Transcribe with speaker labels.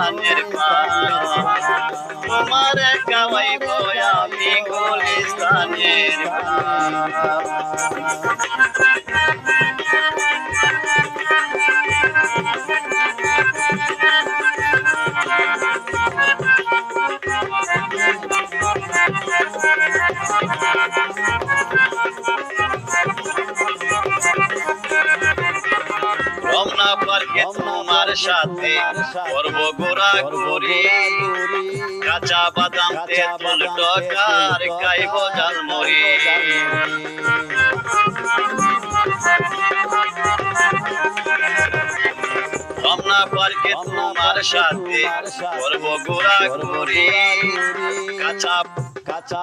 Speaker 1: গুলিস্তানের পান তোমার গাওয়াইব আমি গুলিস্তানের পান রমনা পার্কে তোমার সাথে করবো ঘোরাঘুরি কাঁচা বাদাম তেঁতুল টকার খাইব ঝালমুড়ি রমনা পার্কে তোমার সাথে করবো ঘোরাঘুরি কাঁচা